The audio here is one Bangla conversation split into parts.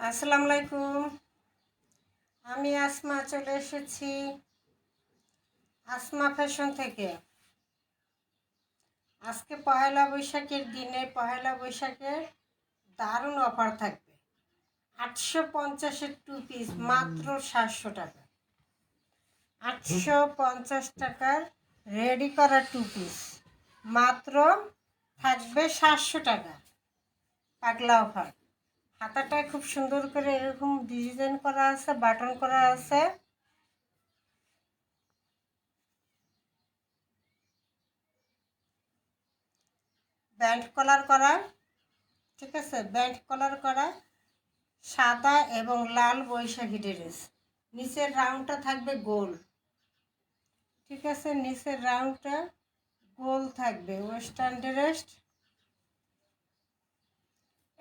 আসসালামু আলাইকুম। আমি আসমা চলে এসেছি আসমা ফ্যাশন থেকে। আজকে পয়লা বৈশাখের দিনে পয়লা বৈশাখের দারুণ অফার থাকবে। 850-এর 2 পিস মাত্র 700 টাকা। 850 টাকার রেডি করা 2 পিস মাত্র থাকবে 700 টাকা। পাগলা অফার। হাতাটায় খুব সুন্দর করে এরকম ডিজাইন করা আছে, বাটন করা আছে। ব্যান্ড কলার করা, ঠিক আছে, ব্যান্ড কলার করা সাদা এবং লাল বৈশাখী ড্রেস। নিচের রাউন্ডটা থাকবে গোল, ঠিক আছে, নিচের রাউন্ডটা গোল থাকবে। ওয়েস্টার্ন ড্রেস,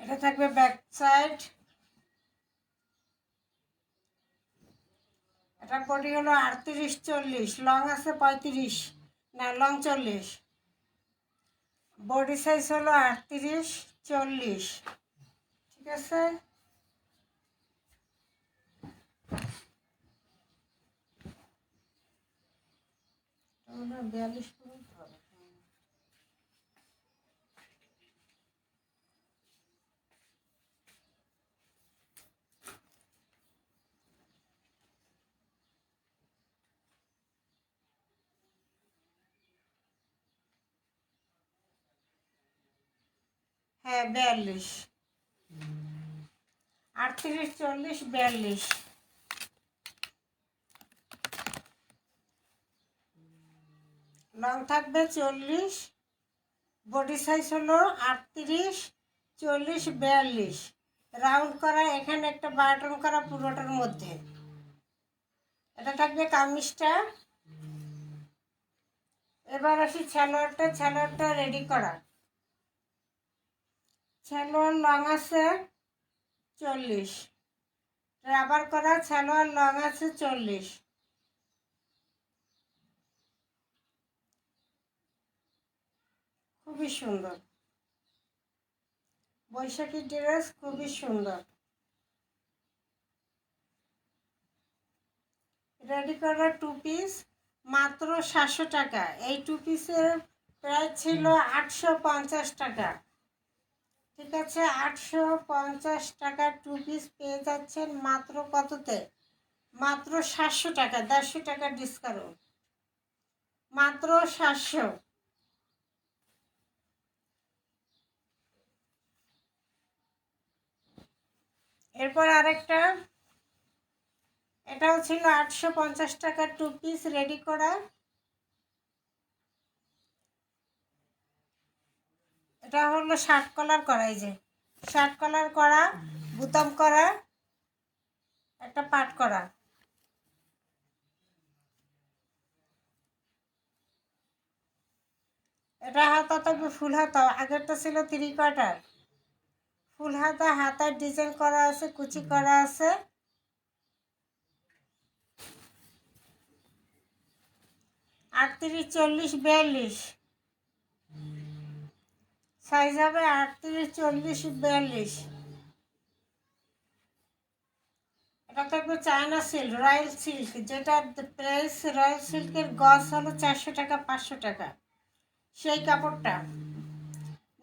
এটা থাকবে ব্যাক সাইড। এটা বডি হলো 38-40, লং আছে 35, না লং 40। বডি সাইজ হলো 38-40, ঠিক আছে। আমরা 42 পর্যন্ত হবে। হ্যাঁ 42, 38-40-42। লং থাকবে 40, বডি সাইজ হলো 38-40-42। রাউন্ড করা, এখানে একটা বাটন করা পুরোটার মধ্যে। এটা থাকবে কামিজটা। এবার আসি সালোয়ারটা রেডি করা। সালোয়ার লং আছে 40, রাবার করা সালোয়ার লং আছে 40। খুবই সুন্দর বৈশাখী ড্রেস, খুবই সুন্দর। রেডি করা 2 পিস মাত্র 700 টাকা। এই 2 পিসের প্রাইস ছিল 850 টাকা, ঠিক আছে। 850 টাকার 2 পিস পেয়ে যাচ্ছেন মাত্র কততে? মাত্র 700 টাকা। 150 টাকা ডিসকাউন্ট, মাত্র 700। এরপর আরেকটা, এটাও ছিল 850 টাকার 2 পিস রেডি করা। এটা হলো শার্ট কলার করা, এই যে শার্ট কলার করা, বুতাম করা, একটা পাট করা। এটা হাতা থাকবে ফুল হাতা, আগেরটা ছিল 3/4। ফুল হাতা, হাতার ডিজাইন করা আছে, কুচি করা আছে। 38-40-42 সাইজ হবে। 38-40-42। এটা থাকবে চায়না সিল্ক, রয়্যাল সিল্ক, যেটার প্রাইস রয়্যাল সিল্কের গজ হলো 400 টাকা 500 টাকা। সেই কাপড়টা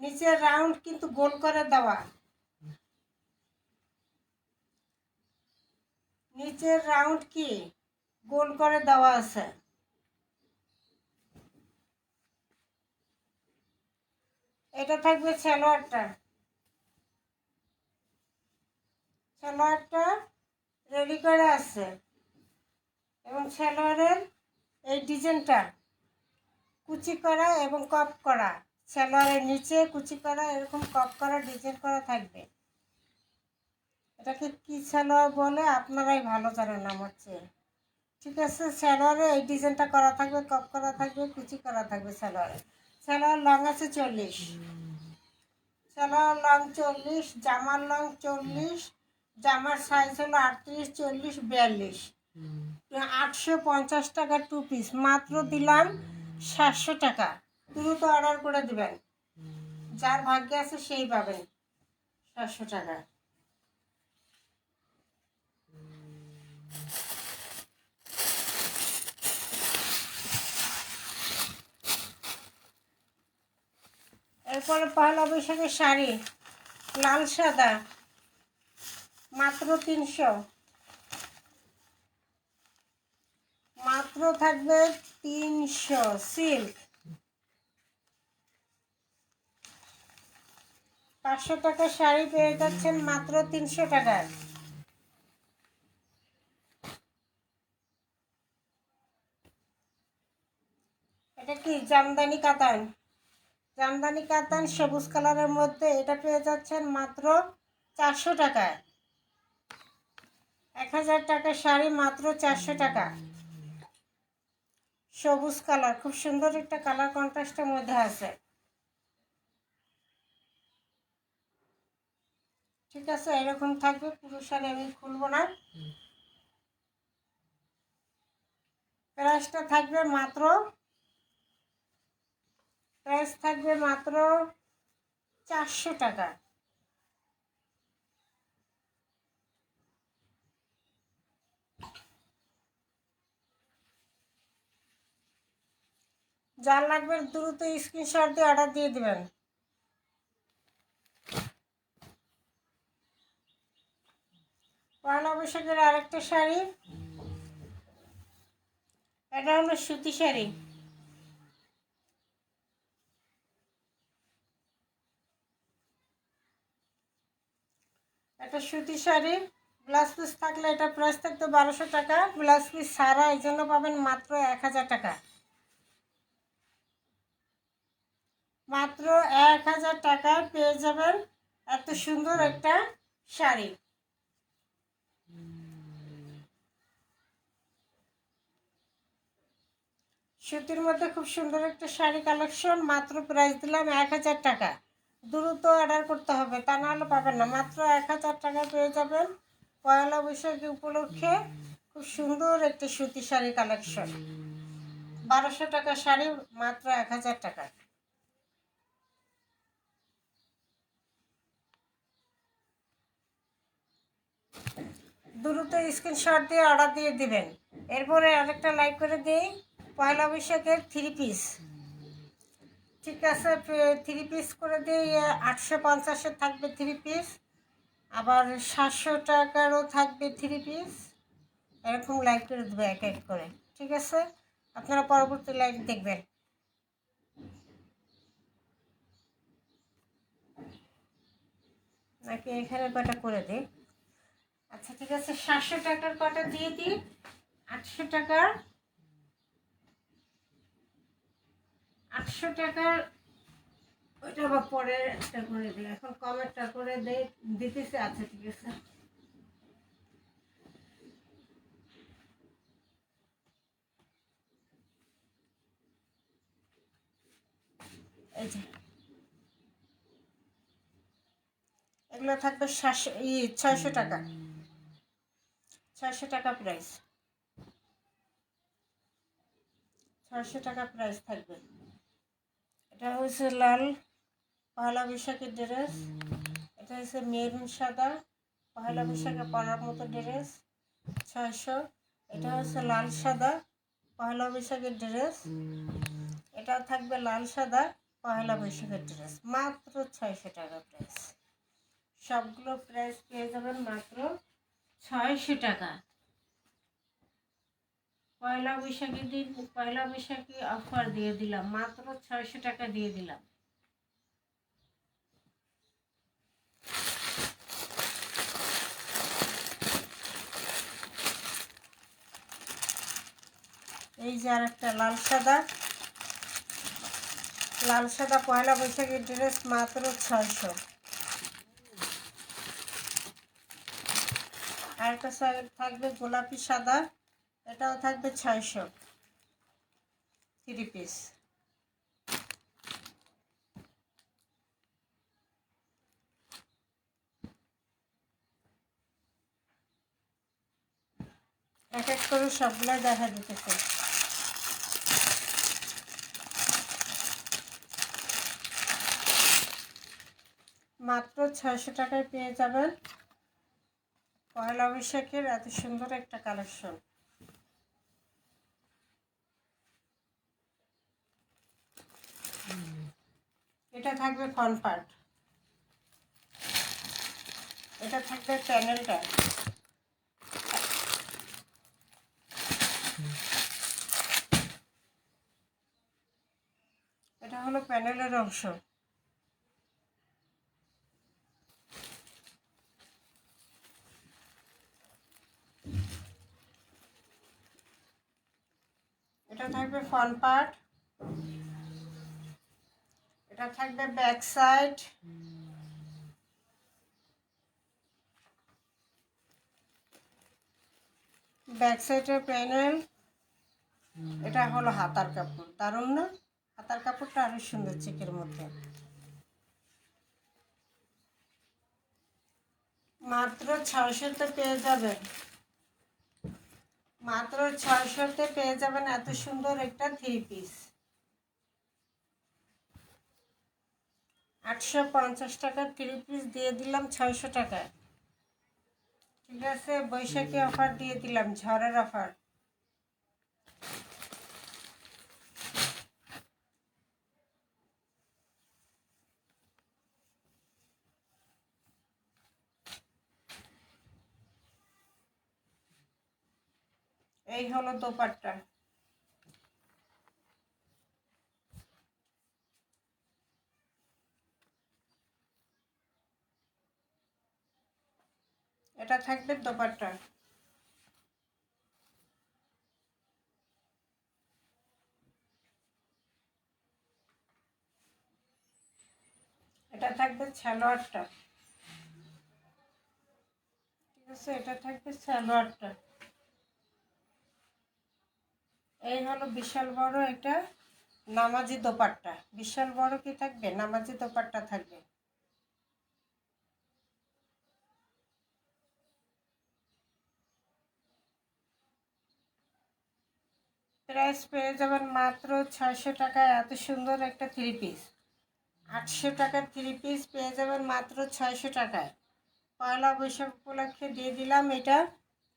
নিচের রাউন্ড কিন্তু গোল করে দেওয়া, নিচের রাউন্ড কি গোল করে দেওয়া আছে। এটা থাকবে সালোয়ারটা রেডি করা আছে, এবং সালোয়ারের এই ডিজাইনটা কুচি করা এবং কপ করা। সালোয়ারের নিচে কুচি করা, এরকম কপ করা ডিজাইন করা থাকবে। এটাকে কি সালোয়ার বলে আপনারাই ভালো জানেন আমার চেয়ে, ঠিক আছে। সালোয়ারে এই ডিজাইনটা করা থাকবে, কপ করা থাকবে, কুচি করা থাকবে। সালোয়ার লং আছে 40, সালোয়ার লং 40, জামার লং 40, জামার সাইজ হলো 38-40-42। 850 টাকা 2 পিস মাত্র দিলাম 700 টাকা। দ্রুত অর্ডার করে দিবেন, যার ভাগ্যে আছে সেই পাবেন 700 টাকা। এরপরে পয়লা বৈশাখের শাড়ি লাল সাদা মাত্র 300, মাত্র থাকবে 300। সিল্ক 500 টাকার শাড়ি পেয়ে যাচ্ছেন মাত্র 300 টাকায়। এটা কি জামদানি কাতান, জামদানি কাতান সবুজ কালারের মধ্যে, এটা পেয়ে যাচ্ছেন মাত্র 400 টাকায়। 1000 টাকার শাড়ি মাত্র 400 টাকা। সবুজ কালার, খুব সুন্দর একটা কালার কন্ট্রাস্টের মধ্যে আছে। ঠিক আছে, এরকম থাকবে পুরো শাড়ি, আমি খুলবো না। প্রাইসটা থাকবে মাত্র, প্রাইস থাকবে মাত্র 400 টাকা। যার লাগবে দ্রুত স্ক্রিনশট দিয়ে অর্ডার দিয়ে দিবেন। পয়লা বৈশাখের আরেকটা শাড়ি, এটা হলো সুতি শাড়ি। এটা সুতি শাড়ি, ব্লাউজ পিস থাকলে এটা প্রাইস থাকতো 1200 টাকা, ব্লাউজ পিস ছাড়া এই জন্য পাবেন মাত্র 1000 টাকা। মাত্র 1000 টাকায় পেয়ে যাবেন এত সুন্দর একটা শাড়ি। সুতির মধ্যে খুব সুন্দর একটা শাড়ি কালেকশন, মাত্র প্রাইস দিলাম 1000 টাকা। দ্রুত অর্ডার করতে হবে, তা নাহলে পাবেন না। মাত্র 1000 টাকায় পেয়ে যাবেন পয়লা বৈশাখী উপলক্ষে খুব সুন্দর একটি সুতি শাড়ি কালেকশন। 1200 টাকা শাড়ি মাত্র 1000 টাকা। দ্রুত স্ক্রিনশট দিয়ে অর্ডার দিয়ে দিবেন। এরপরে আরেকটা লাইক করে দিই, পয়লা বৈশাখের 3 পিস। ঠিক আছে, 3 পিস করে দিই। 850-এর থাকবে 3 পিস, আবার 700 টাকারও থাকবে 3 পিস। এরকম লাইক করে দেবে এক এক করে। ঠিক আছে, আপনারা পরবর্তী লাইক দেখবেন। নাকি এখানে কটা করে দিই? আচ্ছা ঠিক আছে, 700 টাকার কটা দিয়ে দিই। 800 টাকার, 800 টাকার ওইটা আবার পরে একটা করে দিই, এখন কম একটা করে দিতেছে। আচ্ছা ঠিক আছে, এই যে এগুলো থাকবে 600 টাকা। 600 টাকা প্রাইস, 600 টাকা প্রাইস থাকবে। এটা হচ্ছে লাল পয়লা বৈশাখের ড্রেস, এটা হচ্ছে মেরুন সাদা পয়লা বৈশাখে পরার মতো ড্রেস 600। এটা হচ্ছে লাল সাদা পয়লা বৈশাখের ড্রেস, এটাও থাকবে লাল সাদা পয়লা বৈশাখের ড্রেস, মাত্র 600 টাকা প্রাইস। সবগুলো প্রাইস পেয়ে যাবেন মাত্র 600 টাকা। পয়লা বৈশাখের দিন পয়লা বৈশাখী অফার দিয়ে দিলাম, মাত্র 600 টাকা দিয়ে দিলাম। এই যে আরেকটা লাল সাদা, লাল সাদা পয়লা বৈশাখের ড্রেস মাত্র 600। আরেকটা সাইড থাকবে গোলাপি সাদা, এটাও থাকবে 600, 3 পিস। এক এক করে সবগুলো দেখা দিতেছে। মাত্র 600 টাকায় পেয়ে যাবেন পয়লা বৈশাখের এত সুন্দর একটা কালেকশন। এটা থাকবে ফ্রন্ট পার্ট, এটা থাকবে প্যানেলটা, এটা হলো প্যানেলের অংশ। এটা থাকবে ফ্রন্ট পার্ট, এটা থাকবে ব্যাক সাইড, ব্যাক সাইডের প্যানেল। এটা হলো হাতার কাপড়, দারুণ না? হাতার কাপড়টা আরো সুন্দর চেকের মধ্যে। মাত্র 600-তে পেয়ে যাবেন, মাত্র 600-তে পেয়ে যাবেন এত সুন্দর একটা 3 পিস। 850 টাকার 3 পিস দিয়ে দিলাম 600 টাকায়। ঠিক আছে, বৈশাখী অফার দিয়ে দিলাম, ঝড়ের অফার। এই হলো দোপাট্টা, এটা থাকবে দোপাট্টা। এটা থাকবে সালোয়ারটা। ঠিক আছে, এটা থাকবে সালোয়ারটা। এই হলো বিশাল বড় একটা নামাজি দোপাট্টা। বিশাল বড় কি থাকবে? নামাজি দোপাট্টা থাকবে। প্রাইস পেয়ে যাবেন মাত্র 600 টাকায় এত সুন্দর একটা 3 পিস। 800 টাকার 3 পিস পেয়ে যাবেন মাত্র 600 টাকায়। পয়লা বৈশাখ উপলক্ষে দিয়ে দিলাম এটা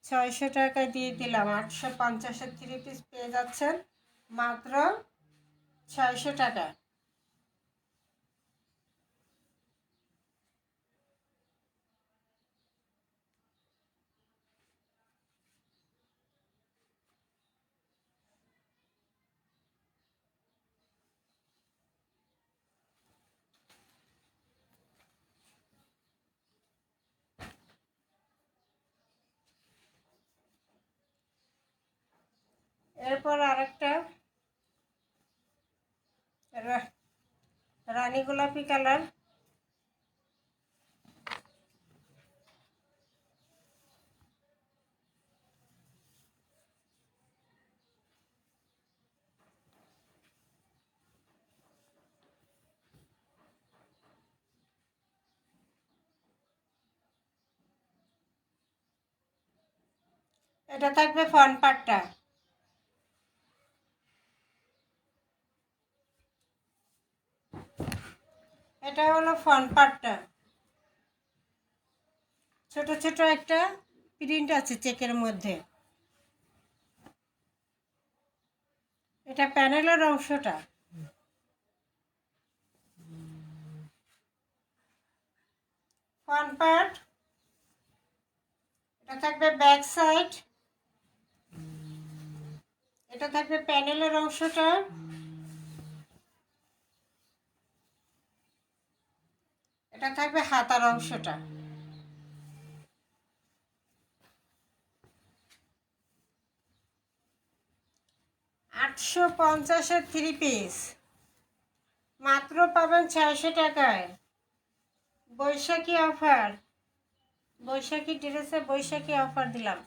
600 টাকায় দিয়ে দিলাম। 850-এর 3 পিস পেয়ে যাচ্ছেন মাত্র 600 টাকায়। এরপর আরেকটা রানী গোলাপি কালার। এটা থাকবে ফ্রন্ট পার্টটা, এটা হলো ফ্রন্ট পার্টটা। ছোট ছোট একটা প্রিন্ট আছে চেকের মধ্যে। এটা প্যানেলের অংশটা। ফ্রন্ট পার্ট, এটা থাকবে ব্যাক সাইড, এটা থাকবে প্যানেলের অংশটা, এটা থাকবে হাতার অংশটা। 850-এর 3 পিস মাত্র পাবেন 600 টাকায়। বৈশাখী অফার, বৈশাখী ড্রেসে বৈশাখী অফার দিলাম।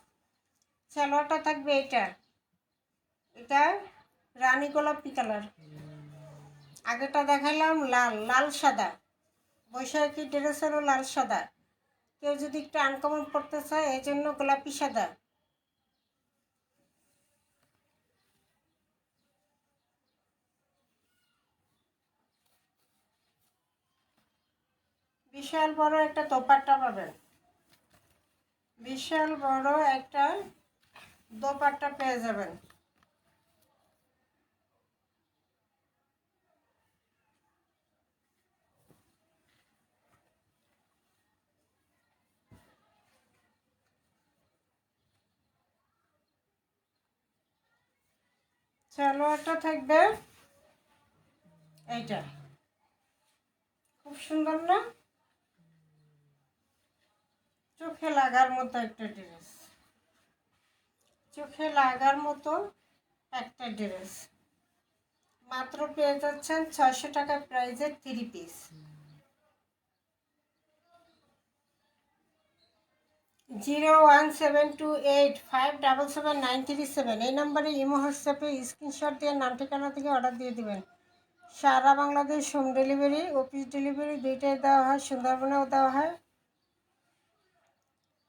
সালোয়ারটা থাকবে এটা, এটা রানী গোলাপি কালার। আগেটা দেখালাম লাল, লাল সাদা। বৈশাখী ড্রেসেরও লাল সাদা। কেউ যদি একটু আনকমন পড়তে চায় এই জন্য গোলাপি সাদা। বিশাল বড় একটা দোপাট্টা পাবেন, বিশাল বড় একটা দোপাট্টা পেয়ে যাবেন। সালোয়ারটা থাকবে এইটা, খুব সুন্দর না? চোখে লাগার মতো একটা ড্রেস, চোখে লাগার মতো একটা ড্রেস। মাত্র পেয়ে যাচ্ছেন 600 টাকা প্রাইজের 3 পিস। 01728577937 এই নম্বরে ইমো হোয়াটসঅ্যাপে স্ক্রিনশট দিয়ে নাম ঠিকানা থেকে অর্ডার দিয়ে দিবেন। সারা Bangladesh home delivery, office delivery দুইটাই দেওয়া হয়, সুন্দরবনেও দেওয়া হয়।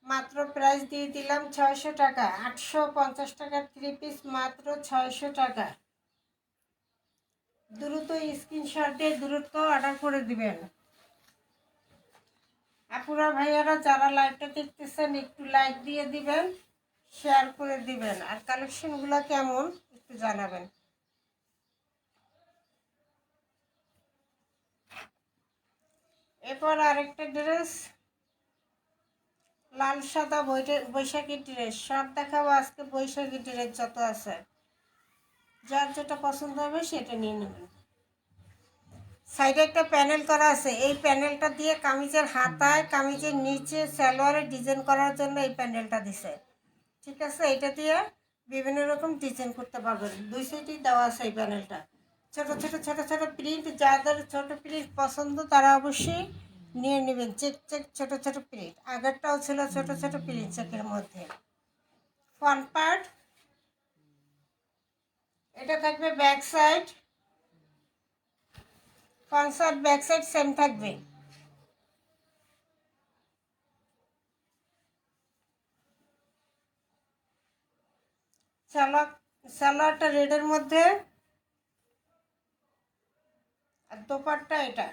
মাত্র প্রাইস দিয়ে দিলাম 600 টাকা, 850 টাকার 3 পিস মাত্র 600 টাকা। দ্রুত স্ক্রিনশট দিয়ে দ্রুত অর্ডার করে দিবেন। আপুরা ভাইয়ারা যারা লাইভটা দেখতেছেন একটু লাইক দিয়ে দিবেন, শেয়ার করে দিবেন, আর কালেকশনগুলো কেমন একটু জানাবেন। এরপর আরেকটা ড্রেস, লাল সাদা বৈশাখী ড্রেস। সব দেখাবো আজকে বৈশাখী ড্রেস যত আছে, যার যেটা পছন্দ হবে সেটা নিয়ে নেবেন। সাইডে একটা প্যানেল করা আছে, এই প্যানেলটা দিয়ে কামিজের হাতায়, কামিজের নিচে সালোয়ারে ডিজাইন করার জন্য এই প্যানেলটা দিছে। ঠিক আছে, এটা দিয়ে বিভিন্ন রকম ডিজাইন করতে পারবেন। দুই সাইডেই দেওয়া আছে এই প্যানেলটা। ছোট ছোট ছোট ছোট প্রিন্ট, যাদের ছোট প্রিন্ট পছন্দ তারা অবশ্যই নিয়ে নেবেন। চেক চেক ছোট ছোট প্রিন্ট, আগেরটাও ছিল ছোট ছোট প্রিন্ট চেকের মধ্যে। ফ্রন্ট পার্ট এটা থাকবে, back side, front side back side same থাকবে। সালোয়ারটা রেডের মধ্যে, আর দোপাট্টা এটা।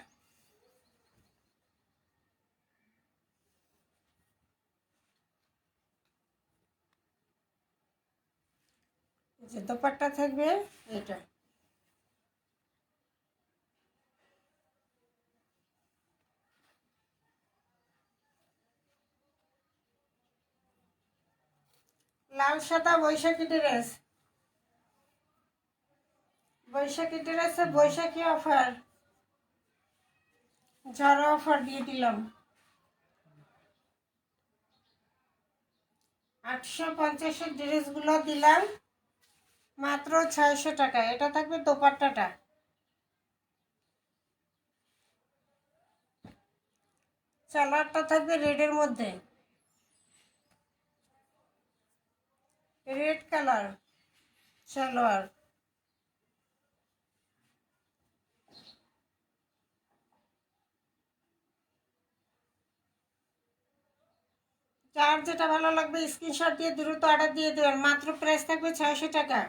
যে দোপাট্টা থাকবে এটা। লাল সাদা বৈশাখী ড্রেস, বৈশাখী ড্রেসে বৈশাখী অফার, ঝড় অফার দিয়ে দিলাম। 850-এর ড্রেসগুলো দিলাম মাত্র 600 টাকা। এটা থাকবে দোপাট্টাটা, সালোয়ারটা থাকবে রেডের মধ্যে, রেড কালার সালোয়ার। যার যেটা ভালো লাগবে স্ক্রিনশট দিয়ে দ্রুত অর্ডার দিয়ে দেবেন। মাত্র প্রাইস থাকবে 600 টাকা।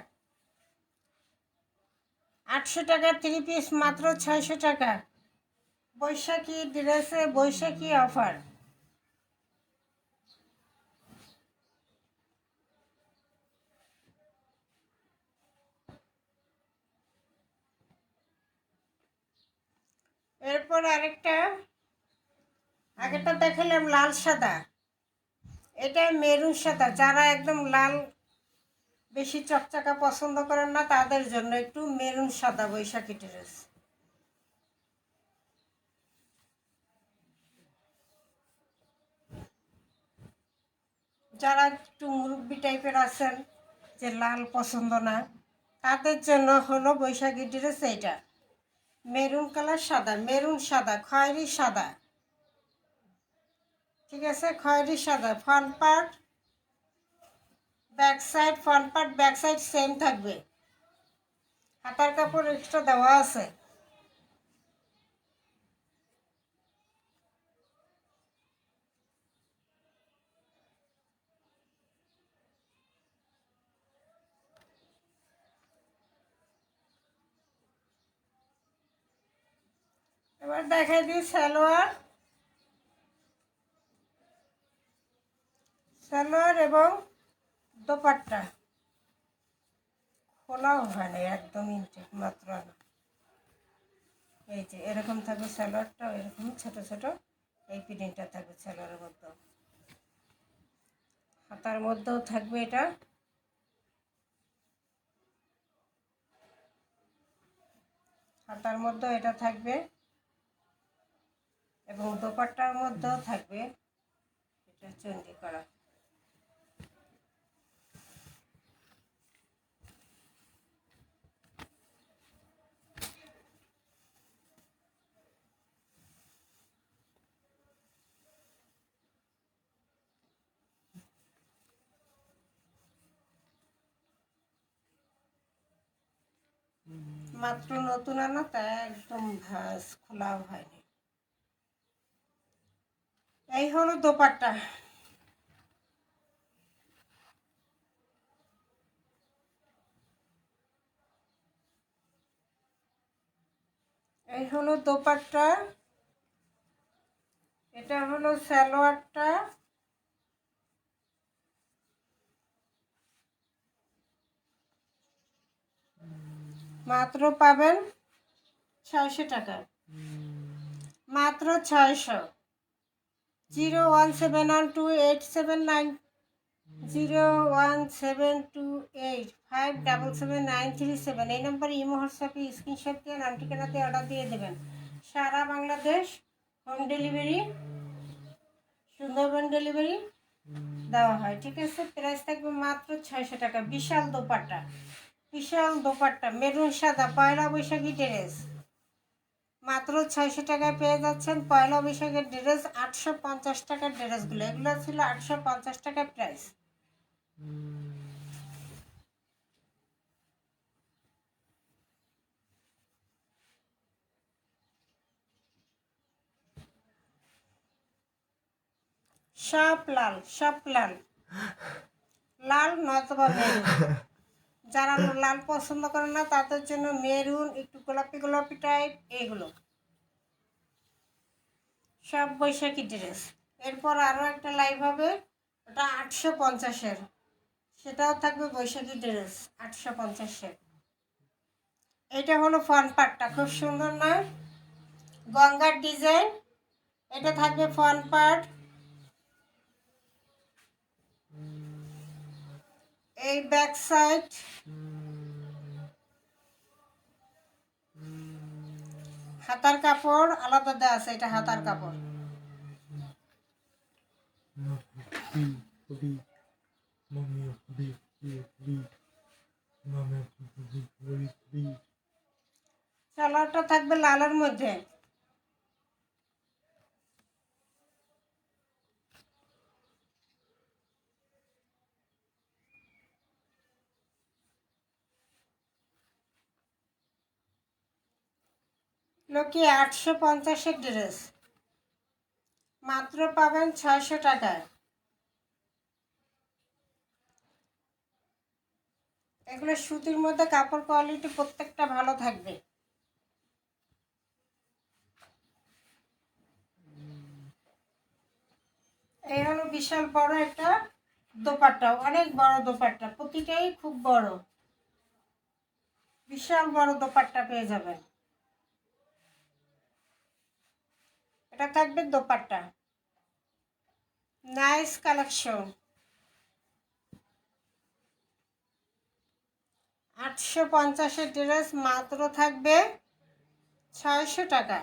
800 টাকার 3 পিস মাত্র 600 টাকা। বৈশাখী ড্রেসে বৈশাখী অফার। এরপর আরেকটা, আগেরটা দেখালাম লাল সাদা, এটা মেরুন সাদা। যারা একদম লাল বেশি চকচকা পছন্দ করেন না তাদের জন্য একটু মেরুন সাদা বৈশাখী ড্রেস। যারা একটু মুরব্বি টাইপের আছেন, যে লাল পছন্দ না, তাদের জন্য হলো বৈশাখী ড্রেস এইটা। মেরুন কালার সাদা, মেরুন সাদা, খয়েরি সাদা। ঠিক আছে, খয়েরি সাদা। Front part back side, front part back side same থাকবে। হাতার কাপড় এক্সট্রা দেওয়া আছে। এবার দেখাই দিই সালোয়ার। সালোয়ার এবং দোপাট্টা খোলাও হয় না, একদম ইনটেক মাত্র আনা। এই যে এরকম থাকবে সালোয়ারটাও, এরকম ছোট ছোট এই প্রিন্টটা থাকবে সালোয়ারের মধ্যেও, হাতার মধ্যেও থাকবে এটা। হাতার মধ্যেও এটা থাকবে এবং দোপাট্টার মধ্যেও থাকবে এটা চন্ডি করা। মাত্র নতুন আনা, তাই একদম ভাঁজ খোলাও হয়নি। এই হলো দোপাট্টা। এই হলো দোপাট্টা, এটা হলো সালোয়ারটা। মাত্র পাবেন 600 টাকা, মাত্র 600। 0172987901728577937 এই নম্বরে ইমো হোয়াটসঅ্যাপে স্ক্রিনশট দিয়ে নাম ঠিকানা দিয়ে অর্ডার দিয়ে দেবেন। সারা Bangladesh home delivery, Sundarban delivery দেওয়া হয়, ঠিক আছে। প্রাইস থাকবে মাত্র 600 টাকা। বিশাল দোপাট্টা, বিশাল দোপাট্টা, মেরুন সাদা, পয়লা বৈশাখী ড্রেস। মাত্র 600 টাকায় পেয়ে যাচ্ছেন পয়লা বৈশাখের ড্রেস। 850 টাকার ড্রেসগুলো, এগুলো ছিল 850 টাকার প্রাইস। সব লাল, সব লাল, লাল নয়তোবা মেরুন। যারা লাল পছন্দ করে না তাদের জন্য মেরুন, একটু গোলাপি গোলাপি টাইপ, এইগুলো সব বৈশাখী ড্রেস। এরপর আরও একটা লাইভ হবে, ওটা 850-এর, সেটাও থাকবে বৈশাখী ড্রেস 850-এর। এটা হলো ফ্রন্ট পার্টটা, খুব সুন্দর না, গঙ্গার ডিজাইন। এটা থাকবে ফ্রন্ট পার্ট, এই ব্যাক সাইড, হাতার কাপড় আলাদা দেওয়া আছে, এটা হাতার কাপড়। সালোয়ারটা থাকবে লালের মধ্যে। লোকে 850-এর ড্রেস, মাত্র পাবেন 600 টাকায়। এগুলো সুতির মধ্যে, কাপড় কোয়ালিটি প্রত্যেকটা ভালো থাকবে। এই হলো বিশাল বড় একটা দোপাট্টা, অনেক বড় দোপাট্টা, প্রতিটাই খুব বড়, বিশাল বড় দোপাট্টা পেয়ে যাবেন। এটা থাকবে দোপাট্টা, নাইস কালেকশন। 850-এর ড্রেস মাত্র থাকবে 600 টাকা,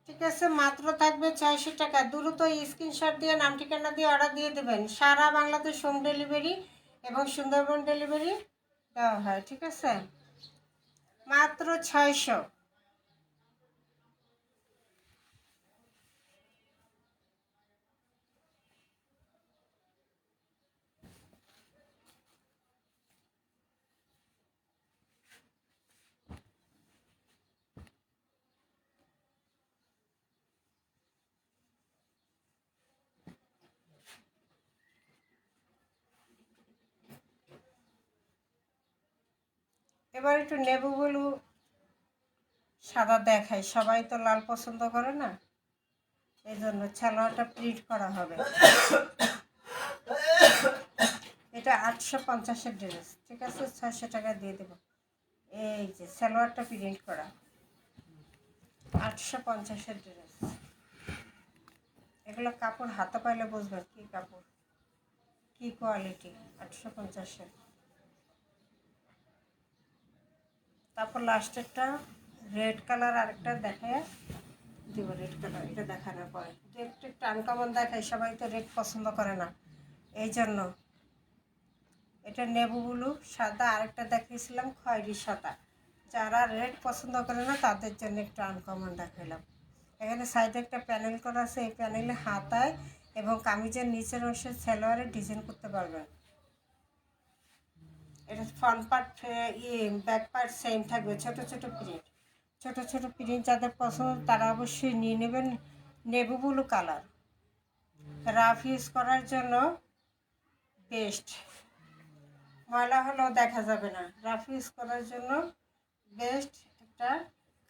ঠিক আছে। মাত্র থাকবে 600 টাকা। দ্রুত স্ক্রিনশট দিয়ে নাম ঠিকানা দিয়ে অর্ডার দিয়ে দেবেন। সারা বাংলাদেশ হোম ডেলিভারি এবং সুন্দরবন ডেলিভারি দেওয়া হয়, ঠিক আছে। মাত্র 600। এবার একটু নেভি ব্লু সাদা দেখাই, সবাই তো লাল পছন্দ করে না, এই জন্য সালোয়ারটা প্রিন্ট করা হবে। এটা 850-এর ড্রেস, ঠিক আছে, 600 টাকা দিয়ে দেবো। এই যে সালোয়ারটা প্রিন্ট করা 850-এর ড্রেস। এগুলো কাপড় হাতে পাইলে বুঝবেন কী কাপড়, কী কোয়ালিটি। 850-এর। তারপর লাস্টেরটা রেড কালার আরেকটা দেখায় দিব, রেড কালার এটা দেখানোর পরে রেড একটু আনকমন দেখায়, সবাই তো রেড পছন্দ করে না, এই জন্য। এটা নেভি ব্লু সাদা, আরেকটা দেখিয়েছিলাম খয়েরি সাদা। যারা রেড পছন্দ করে না তাদের জন্য একটু আনকমন দেখালাম। এখানে সাইডে একটা প্যানেল করা আছে, এই প্যানেলে হাতায় এবং কামিজের নিচের অংশে সালোয়ারে ডিজাইন করতে পারবেন। এটা front part back part same থাকবে, ছোট ছোট প্রিন্ট। ছোট ছোট প্রিন্ট যাদের পছন্দ তারা অবশ্যই নিয়ে নেবেন। Navy blue colour, rough use করার জন্য বেস্ট, ময়লা হলেও দেখা যাবে না, রাফ ইউজ করার জন্য বেস্ট একটা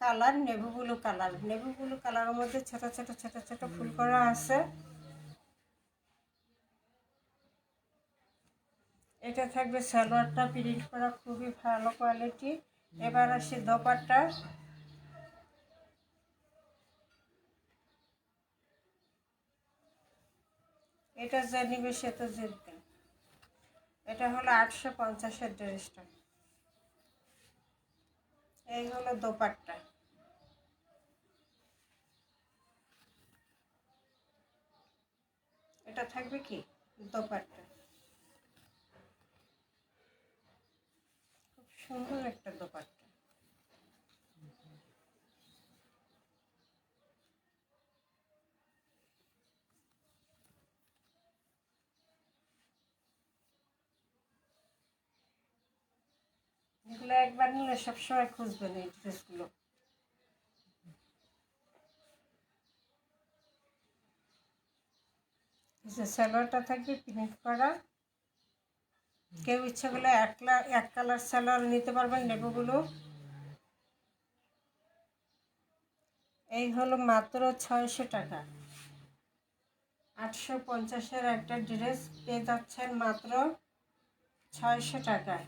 colour navy blue colour. Navy blue কালারের মধ্যে ছোট ছোট ছোট ছোট ফুল করা আছে। এটা থাকবে সালোয়ারটা প্রিন্ট করা খুবই ভালো কোয়ালিটি। এবার আসি দোপাট্টা। এটা যে নিবে সে তো জিতবে। এটা হলো 850-এর ড্রেসটা। এই হলো দোপাট্টা। এটা থাকবে কি দোপাট্টা, খুব সুন্দর একটা দোপাট্টা। এগুলো একবার নিলে সবসময় খুঁজবেন এই ড্রেসগুলো। যে সালোয়ারটা থাকবে প্রিন্ট করা। কেউ ইচ্ছে করলে এক কালার সালোয়ার নিতে পারবেন নেভি। এই হলো মাত্র 600 টাকা। 850-এর একটা ড্রেস পেয়ে যাচ্ছেন মাত্র 600 টাকায়।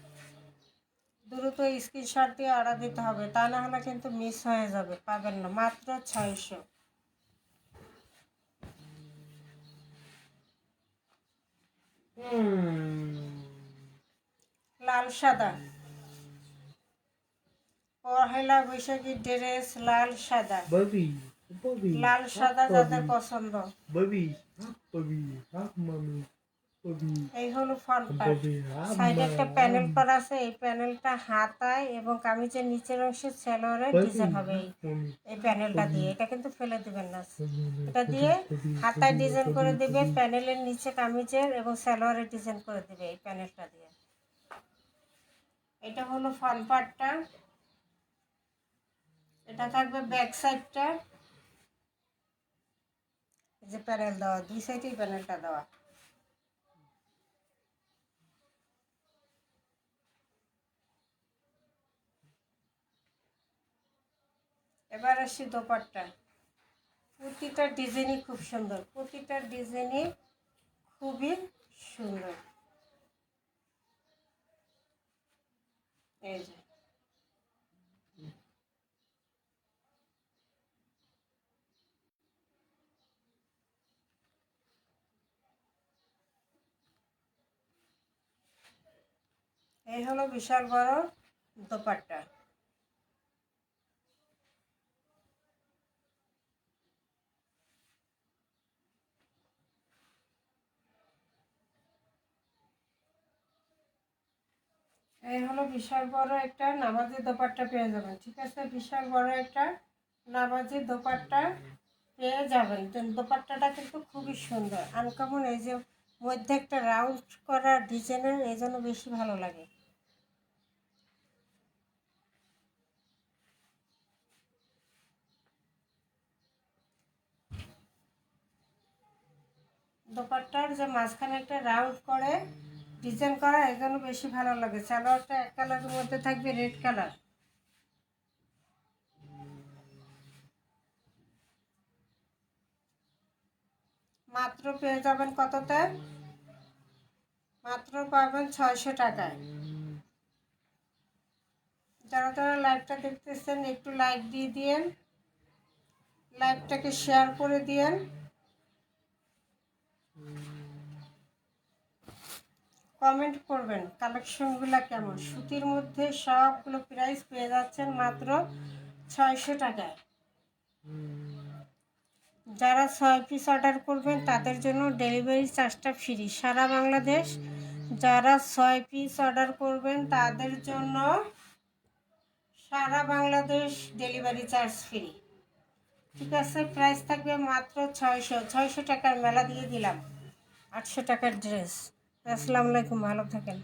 দ্রুত স্ক্রিনশট দিয়ে অর্ডার দিতে হবে, তা না হলে কিন্তু মিস হয়ে যাবে, পাবেন না। মাত্র 600। লাল সাদা, পহেলা বৈশাখী ড্রেস, লাল সাদা। লাল সাদা যাদের পছন্দ। এই হলো ফ্রন্ট পার্ট। সাইডে একটা প্যানেল করা আছে, এই প্যানেলটা হাতায় এবং কামিজের নিচের অংশে সালোয়ারে ডিজাইন হবে। এই প্যানেলটা দিয়ে, এটা কিন্তু ফেলে দিবেন না, এটা দিয়ে হাতায় ডিজাইন করে দিবে, প্যানেলের নিচে কামিজের এবং সালোয়ারে ডিজাইন করে দিবে এই প্যানেলটা দিয়ে। এটা হলো ফ্রন্ট পার্টটা। এটা থাকবে ব্যাক সাইডটা। এই যে প্যানেল দেওয়া, দুই সাইডেই প্যানেলটা দেওয়া। এবার আসি দোপাট্টা। প্রতিটা ডিজাইনই খুব সুন্দর, প্রতিটা ডিজাইনই খুবই সুন্দর। এই যে এই হলো বিশাল বড় দোপাট্টা। এই হলো বিশাল বড় একটা নামাজি দোপাট্টা পেয়ে যাবেন, ঠিক আছে, বিশাল বড় একটা নামাজি দোপাট্টা পেয়ে যাবেন। দোপাট্টাটা কিন্তু খুবই সুন্দর আনকমন। এই যে মধ্যে একটা রাউন্ড করা ডিজাইনের, এই জন্য বেশি ভালো লাগে। দোপাট্টার যে মাঝখানে একটা রাউন্ড করে ডিজাইন করা, এই জন্য বেশি ভালো লাগে। সালোয়ারটা এক কালারের মধ্যে থাকবে, রেড কালার। মাত্র পেয়ে যাবেন কততে? মাত্র পাবেন 600 টাকায়। যারা যারা লাইভটা দেখতেছেন একটু লাইক দিয়ে দিয়েন, লাইভটাকে শেয়ার করে দিয়েন। কমেন্ট করবেন কালেকশনগুলো কেমন। সুতির মধ্যে সবগুলো প্রাইস পেয়ে যাচ্ছেন মাত্র 600 টাকায়। যারা 6 পিস অর্ডার করবেন তাদের জন্য ডেলিভারি চার্জটা ফ্রি সারা বাংলাদেশ। যারা 6 পিস অর্ডার করবেন তাদের জন্য সারা বাংলাদেশ ডেলিভারি চার্জ ফ্রি। ঠিক আছে, প্রাইস থাকবে মাত্র 600 টাকার মেলা দিয়ে দিলাম 800 টাকার ড্রেস। আসসালামু আলাইকুম, ভালো থাকেন।